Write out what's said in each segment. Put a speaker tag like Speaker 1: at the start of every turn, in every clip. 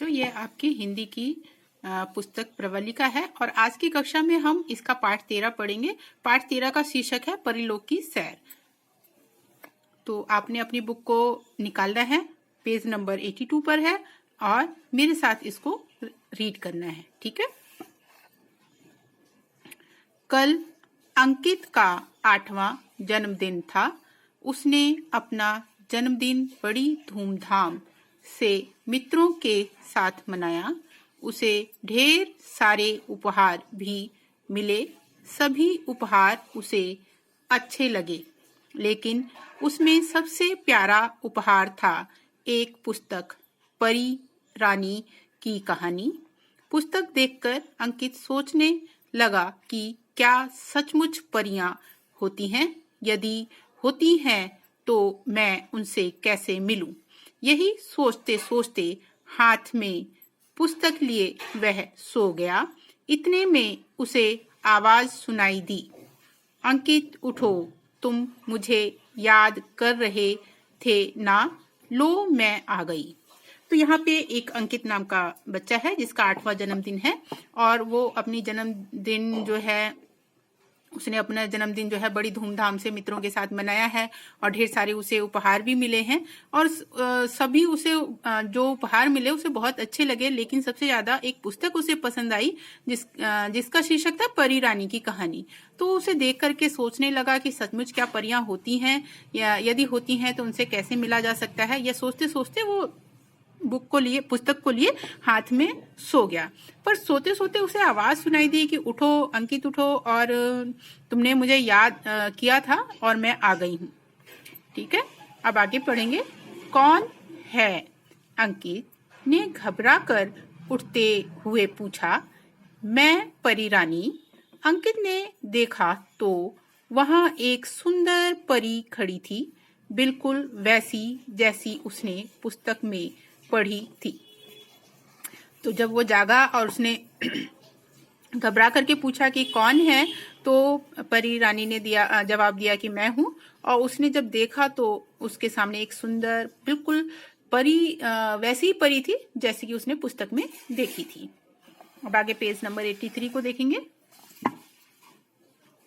Speaker 1: बच्चों, ये आपकी हिंदी की पुस्तक प्रवलिका है और आज की कक्षा में हम इसका पाठ 13 पढ़ेंगे। पाठ 13 का शीर्षक है परिलोक की सैर। तो आपने अपनी बुक को निकालना है, पेज नंबर 82 पर है और मेरे साथ इसको रीड करना है, ठीक है। कल अंकित का 8वां जन्मदिन था। उसने अपना जन्मदिन बड़ी धूमधाम से मित्रों के साथ मनाया। उसे ढेर सारे उपहार भी मिले। सभी उपहार उसे अच्छे लगे, लेकिन उसमें सबसे प्यारा उपहार था एक पुस्तक, परी रानी की कहानी। पुस्तक देखकर अंकित सोचने लगा कि क्या सचमुच परियां होती हैं? यदि होती हैं तो मैं उनसे कैसे मिलूं? यही सोचते सोचते हाथ में पुस्तक लिए वह सो गया। इतने में उसे आवाज सुनाई दी, अंकित उठो, तुम मुझे याद कर रहे थे ना? लो मैं आ गई। तो यहाँ पे एक अंकित नाम का बच्चा है जिसका 8वां जन्मदिन है और वो अपनी जन्मदिन जो है उसने अपना जन्मदिन जो है बड़ी धूमधाम से मित्रों के साथ मनाया है और ढेर सारे उसे उपहार भी मिले हैं और सभी उसे जो उपहार मिले उसे बहुत अच्छे लगे, लेकिन सबसे ज्यादा एक पुस्तक उसे पसंद आई जिसका शीर्षक था परी रानी की कहानी। तो उसे देख करके सोचने लगा कि सचमुच क्या परियां होती हैं, या यदि होती हैं तो उनसे कैसे मिला जा सकता है। यह सोचते सोचते वो पुस्तक को लिए हाथ में सो गया। पर सोते सोते उसे आवाज सुनाई दी कि उठो अंकित, उठो, और तुमने मुझे याद किया था और मैं आ गई हूँ। ठीक है, अब आगे पढ़ेंगे। कौन है? अंकित ने घबरा कर उठते हुए पूछा। मैं परी रानी। अंकित ने देखा तो वहां एक सुंदर परी खड़ी थी, बिल्कुल वैसी जैसी उसने पुस्तक में पढ़ी थी। तो जब वो जागा और उसने घबरा करके पूछा कि कौन है, तो परी रानी ने जवाब दिया कि मैं हूँ। और उसने जब देखा तो उसके सामने एक सुंदर बिल्कुल परी, वैसी ही परी थी जैसी कि उसने पुस्तक में देखी थी। अब आगे पेज नंबर 83 को देखेंगे।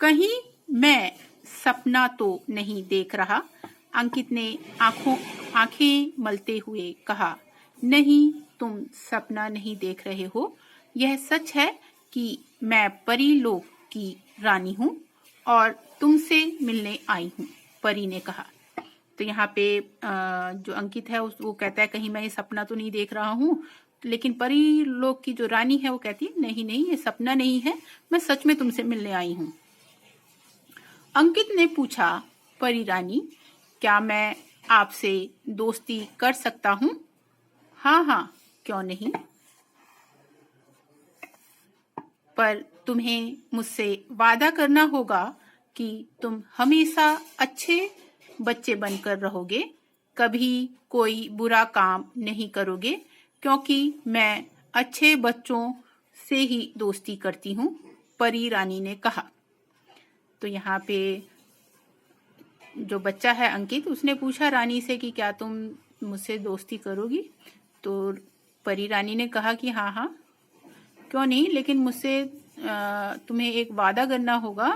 Speaker 1: कहीं मैं सपना तो नहीं देख रहा? अंकित ने आंखें मलते हुए कहा। नहीं, तुम सपना नहीं देख रहे हो। यह सच है कि मैं परीलोक की रानी हूँ और तुमसे मिलने आई हूँ, परी ने कहा। तो यहाँ पे जो अंकित है वो कहता है कहीं मैं ये सपना तो नहीं देख रहा हूँ, लेकिन परीलोक की जो रानी है वो कहती है नहीं नहीं, ये सपना नहीं है, मैं सच में तुमसे मिलने आई हूँ। अंकित ने पूछा, परी रानी, क्या मैं आपसे दोस्ती कर सकता हूँ? हाँ हाँ, क्यों नहीं, पर तुम्हें मुझसे वादा करना होगा कि तुम हमेशा अच्छे बच्चे बनकर रहोगे, कभी कोई बुरा काम नहीं करोगे, क्योंकि मैं अच्छे बच्चों से ही दोस्ती करती हूँ, परी रानी ने कहा। तो यहाँ पे जो बच्चा है अंकित, उसने पूछा रानी से कि क्या तुम मुझसे दोस्ती करोगी? तो परी रानी ने कहा कि हाँ हाँ, क्यों नहीं, लेकिन मुझसे तुम्हें एक वादा करना होगा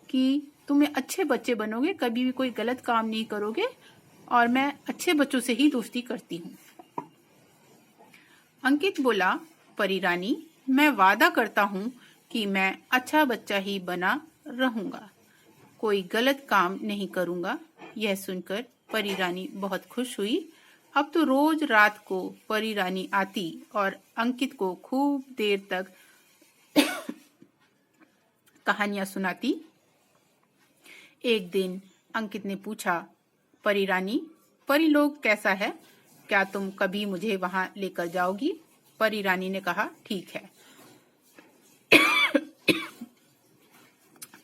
Speaker 1: कि तुम्हें अच्छे बच्चे बनोगे, कभी भी कोई गलत काम नहीं करोगे, और मैं अच्छे बच्चों से ही दोस्ती करती हूँ। अंकित बोला, परी रानी, मैं वादा करता हूँ कि मैं अच्छा बच्चा ही बना रहूंगा, कोई गलत काम नहीं करूंगा। यह सुनकर परी रानी बहुत खुश हुई। अब तो रोज रात को परी रानी आती और अंकित को खूब देर तक कहानियां सुनाती। एक दिन अंकित ने पूछा, परी रानी, परीलोक कैसा है? क्या तुम कभी मुझे वहां लेकर जाओगी? परी रानी ने कहा, ठीक है।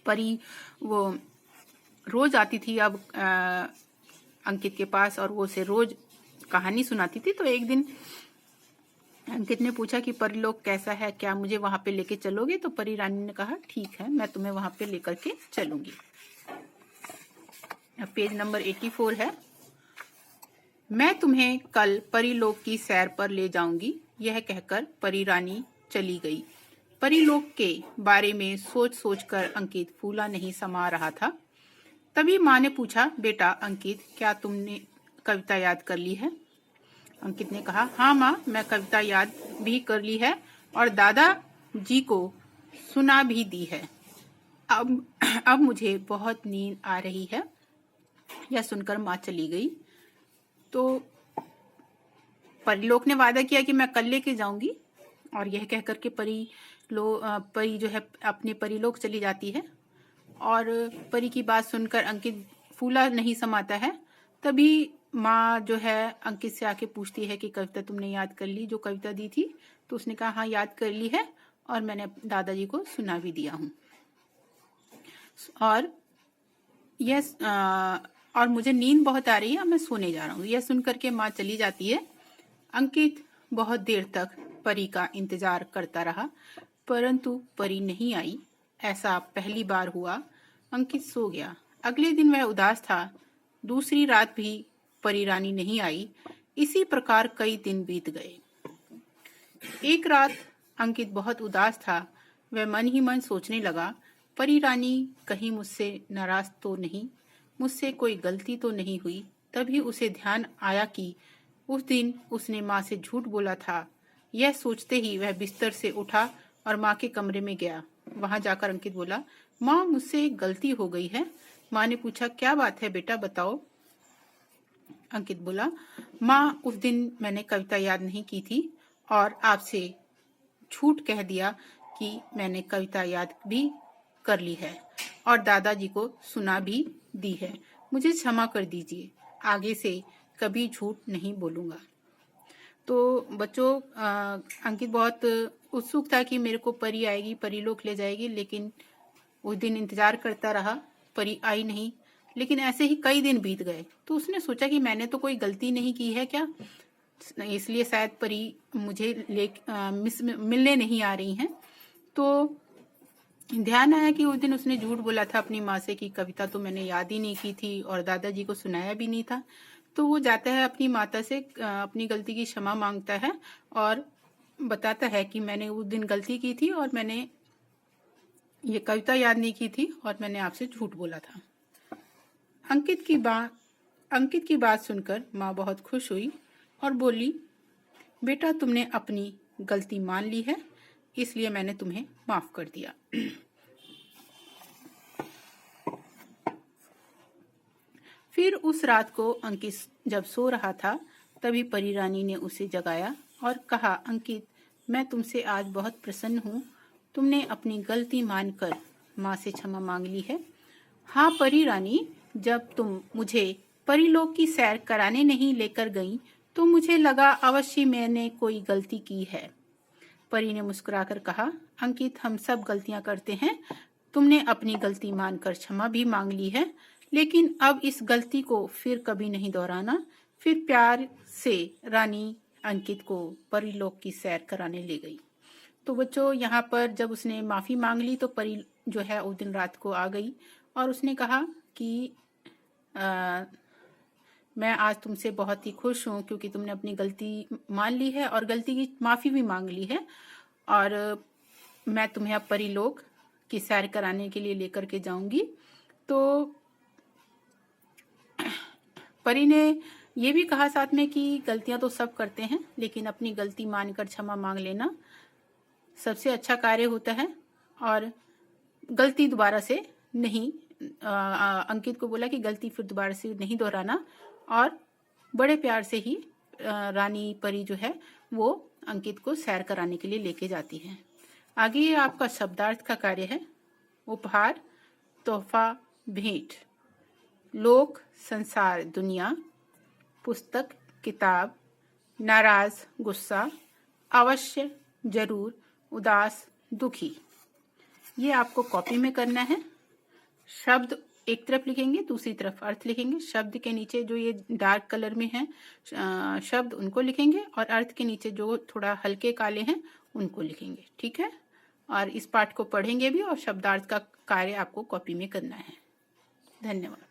Speaker 1: परी वो रोज आती थी अब अंकित के पास और वो उसे रोज कहानी सुनाती थी। तो एक दिन अंकित ने पूछा कि परीलोक कैसा है, क्या मुझे वहां पे लेके चलोगे? तो परी रानी ने कहा, ठीक है, मैं तुम्हें वहां पे लेकर के चलूंगी। पेज नंबर 84 है। मैं तुम्हें कल परीलोक की सैर पर ले जाऊंगी। यह कहकर परी रानी चली गई। परीलोक के बारे में सोच सोचकर अंकित फूला नहीं समा रहा था। तभी माँ ने पूछा, बेटा अंकित, क्या तुमने कविता याद कर ली है? अंकित ने कहा, हाँ माँ, मैं कविता याद भी कर ली है और दादा जी को सुना भी दी है। अब मुझे बहुत नींद आ रही है। यह सुनकर माँ चली गई। तो परीलोक ने वादा किया कि मैं कल लेके जाऊंगी, और यह कहकर के परी जो है अपने परीलोक चली जाती है। और परी की बात सुनकर अंकित फूला नहीं समाता है। तभी माँ जो है अंकित से आके पूछती है कि कविता तुमने याद कर ली, जो कविता दी थी? तो उसने कहा, हाँ याद कर ली है और मैंने दादाजी को सुना भी दिया हूँ। और मुझे नींद बहुत आ रही है, मैं सोने जा रहा हूँ। यह सुनकर के माँ चली जाती है। अंकित बहुत देर तक परी का इंतजार करता रहा, परंतु परी नहीं आई। ऐसा पहली बार हुआ। अंकित सो गया। अगले दिन वह उदास था। दूसरी रात भी परी रानी नहीं आई। इसी प्रकार कई दिन बीत गए। एक रात अंकित बहुत उदास था। वह मन ही मन सोचने लगा, परी रानी कहीं मुझसे नाराज तो नहीं, मुझसे कोई गलती तो नहीं हुई। तभी उसे ध्यान आया कि उस दिन उसने माँ से झूठ बोला था। यह सोचते ही वह बिस्तर से उठा और माँ के कमरे में गया। वहां जाकर अंकित बोला, माँ, मुझसे एक गलती हो गई है। माँ ने पूछा, क्या बात है बेटा, बताओ। अंकित बोला, माँ, उस दिन मैंने कविता याद नहीं की थी और आपसे झूठ कह दिया कि मैंने कविता याद भी कर ली है और दादाजी को सुना भी दी है। मुझे क्षमा कर दीजिए। आगे से कभी झूठ नहीं बोलूंगा। तो बच्चों, अंकित बहुत उत्सुक था कि मेरे को परी आएगी, परीलोक ले जाएगी, लेकिन उस दिन इंतजार करता रहा, परी आई नहीं। लेकिन ऐसे ही कई दिन बीत गए। तो उसने सोचा कि मैंने तो कोई गलती नहीं की है क्या, इसलिए शायद परी मुझे मिलने नहीं आ रही हैं। तो ध्यान आया कि उस दिन उसने झूठ बोला था अपनी माँ से कि कविता तो मैंने याद ही नहीं की थी और दादाजी को सुनाया भी नहीं था। तो वो जाता है अपनी माता से, अपनी गलती की क्षमा मांगता है और बताता है कि मैंने उस दिन गलती की थी और मैंने ये कविता याद नहीं की थी और मैंने आपसे झूठ बोला था। अंकित की बात सुनकर माँ बहुत खुश हुई और बोली, बेटा, तुमने अपनी गलती मान ली है, इसलिए मैंने तुम्हें माफ कर दिया। फिर उस रात को अंकित जब सो रहा था, तभी परी रानी ने उसे जगाया और कहा, अंकित, मैं तुमसे आज बहुत प्रसन्न हूँ। तुमने अपनी गलती मानकर माँ से क्षमा मांग ली है। हाँ परी रानी, जब तुम मुझे परीलोक की सैर कराने नहीं लेकर गई तो मुझे लगा अवश्य मैंने कोई गलती की है। परी ने मुस्कुराकर कहा, अंकित, हम सब गलतियां करते हैं। तुमने अपनी गलती मानकर क्षमा भी मांग ली है, लेकिन अब इस गलती को फिर कभी नहीं दोहराना। फिर प्यार से रानी अंकित को परीलोक की सैर कराने ले गई। तो बच्चों, यहाँ पर जब उसने माफी मांग ली तो परी जो है उस दिन रात को आ गई और उसने कहा कि मैं आज तुमसे बहुत ही खुश हूँ क्योंकि तुमने अपनी गलती मान ली है और गलती की माफी भी मांग ली है, और मैं तुम्हें अब परीलोक की सैर कराने के लिए लेकर के जाऊंगी। तो परी ने ये भी कहा साथ में कि गलतियां तो सब करते हैं, लेकिन अपनी गलती मानकर क्षमा मांग लेना सबसे अच्छा कार्य होता है। और गलती दोबारा से नहीं, अंकित को बोला कि गलती फिर दोबारा से नहीं दोहराना, और बड़े प्यार से ही रानी परी जो है वो अंकित को सैर कराने के लिए लेके जाती है। आगे ये आपका शब्दार्थ का कार्य है। उपहार, तोहफा, भेंट, लोक, संसार, दुनिया, पुस्तक, किताब, नाराज, गुस्सा, अवश्य, जरूर, उदास, दुखी। ये आपको कॉपी में करना है। शब्द एक तरफ लिखेंगे, दूसरी तरफ अर्थ लिखेंगे। शब्द के नीचे जो ये डार्क कलर में है शब्द, उनको लिखेंगे, और अर्थ के नीचे जो थोड़ा हल्के काले हैं उनको लिखेंगे। ठीक है, और इस पाठ को पढ़ेंगे भी और शब्दार्थ का कार्य आपको कॉपी में करना है। धन्यवाद।